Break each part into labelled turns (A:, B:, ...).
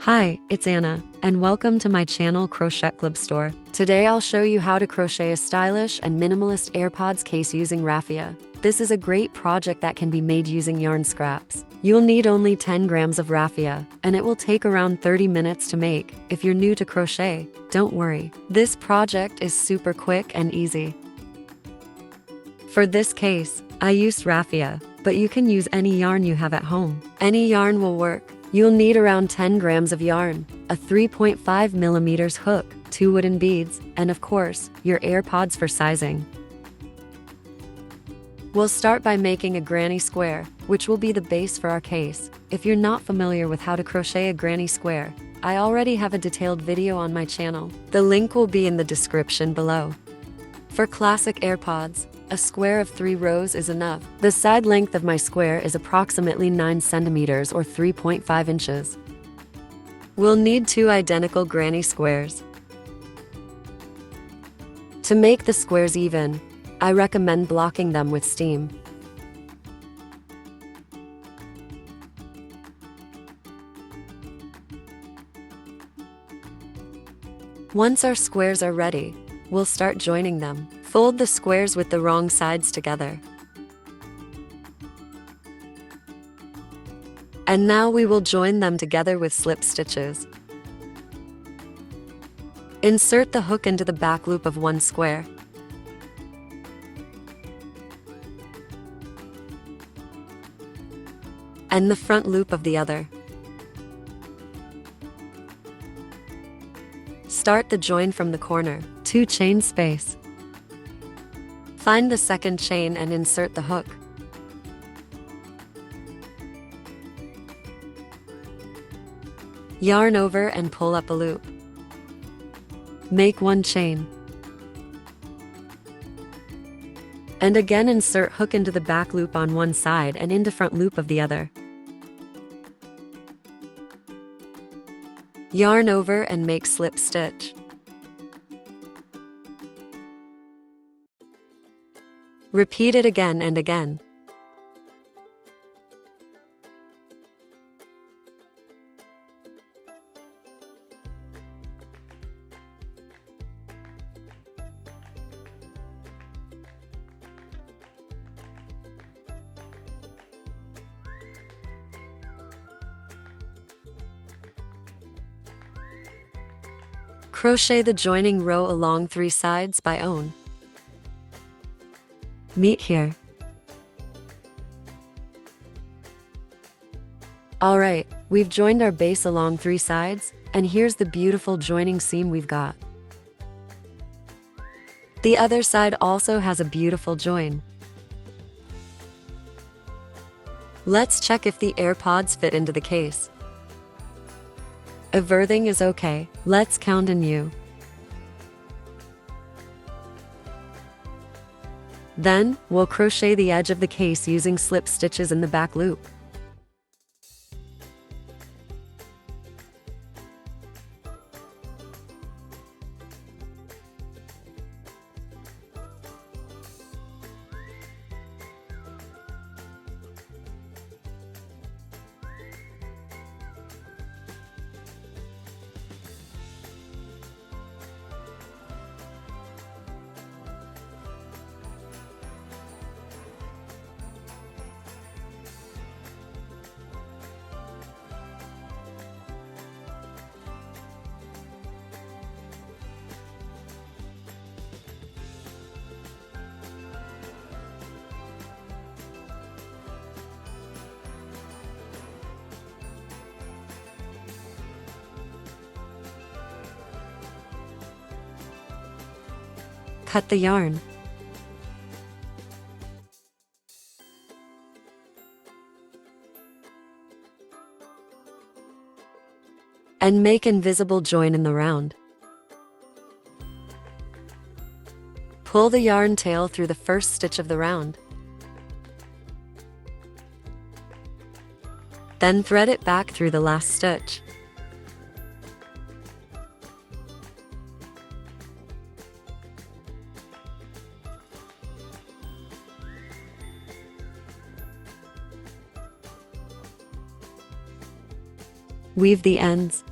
A: Hi, it's Anna, and welcome to my channel Crochetclubstore. Today I'll show you how to crochet a stylish and minimalist AirPods case using raffia. This is a great project that can be made using yarn scraps. You'll need only 10 grams of raffia, and it will take around 30 minutes to make. If you're new to crochet, don't worry. This project is super quick and easy. For this case, I used raffia, but you can use any yarn you have at home. Any yarn will work. You'll need around 10 grams of yarn, a 3.5 millimeters hook, 2 wooden beads, and of course, your AirPods for sizing. We'll start by making a granny square, which will be the base for our case. If you're not familiar with how to crochet a granny square, I already have a detailed video on my channel. The link will be in the description below. For classic AirPods, a square of 3 rows is enough. The side length of my square is approximately 9 centimeters or 3.5 inches. We'll need 2 identical granny squares. To make the squares even, I recommend blocking them with steam. Once our squares are ready, we'll start joining them. Fold the squares with the wrong sides together. And now we will join them together with slip stitches. Insert the hook into the back loop of one square. And the front loop of the other. Start the join from the corner, 2 chain space. Find the second chain and insert the hook. Yarn over and pull up a loop. Make 1 chain. And again insert hook into the back loop on one side and into front loop of the other. Yarn over and make slip stitch. Repeat it again and again. Crochet the joining row along 3 sides by own. Meet here. Alright, we've joined our base along 3 sides, and here's the beautiful joining seam we've got. The other side also has a beautiful join. Let's check if the AirPods fit into the case. Everything is okay. Let's count anew. Then, we'll crochet the edge of the case using slip stitches in the back loop. Cut the yarn. And make invisible join in the round. Pull the yarn tail through the first stitch of the round. Then thread it back through the last stitch. Weave the ends.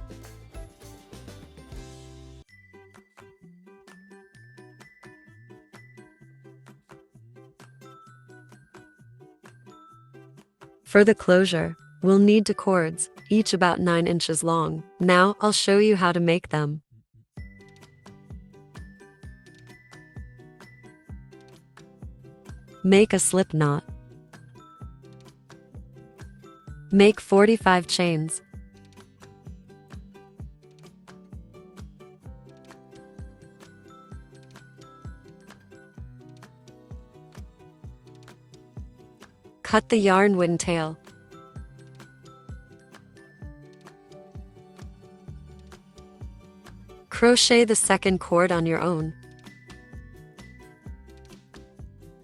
A: For the closure, we'll need 2 cords, each about 9 inches long. Now, I'll show you how to make them. Make a slip knot. Make 45 chains. Cut the yarn windtail. Crochet the second cord on your own.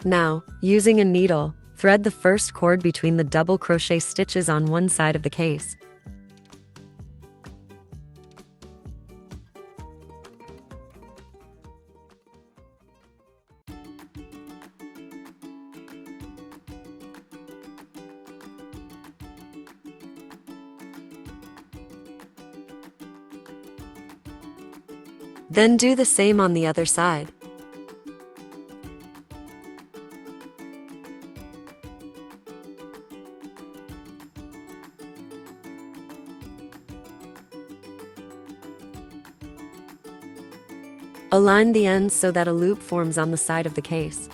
A: Now, using a needle, thread the first cord between the double crochet stitches on one side of the case. Then do the same on the other side. Align the ends so that a loop forms on the side of the case.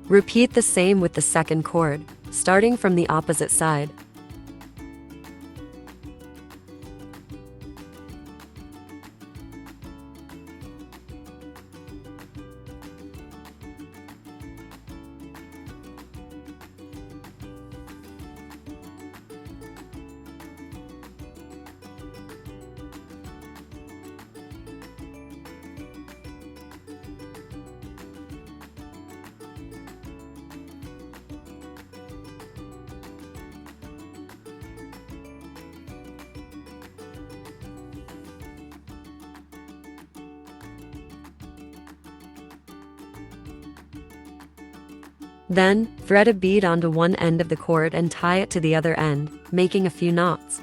A: Repeat the same with the second cord, starting from the opposite side. Then, thread a bead onto one end of the cord and tie it to the other end, making a few knots.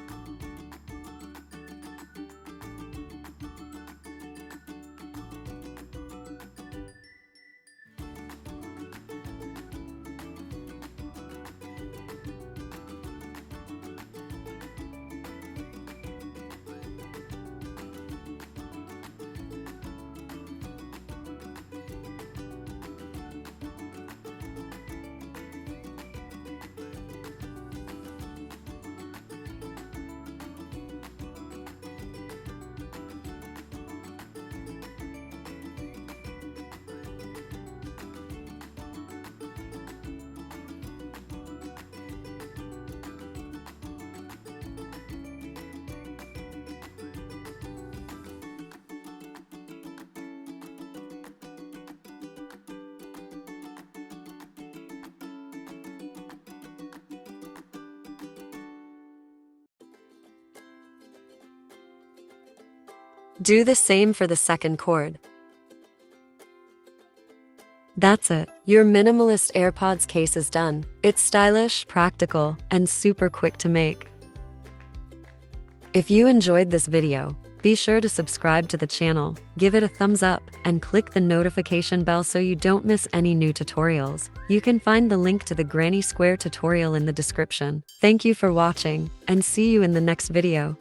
A: Do the same for the second cord. That's it. Your minimalist AirPods case is done. It's stylish, practical, and super quick to make. If you enjoyed this video, be sure to subscribe to the channel, give it a thumbs up, and click the notification bell so you don't miss any new tutorials. You can find the link to the granny square tutorial in the description. Thank you for watching, and see you in the next video.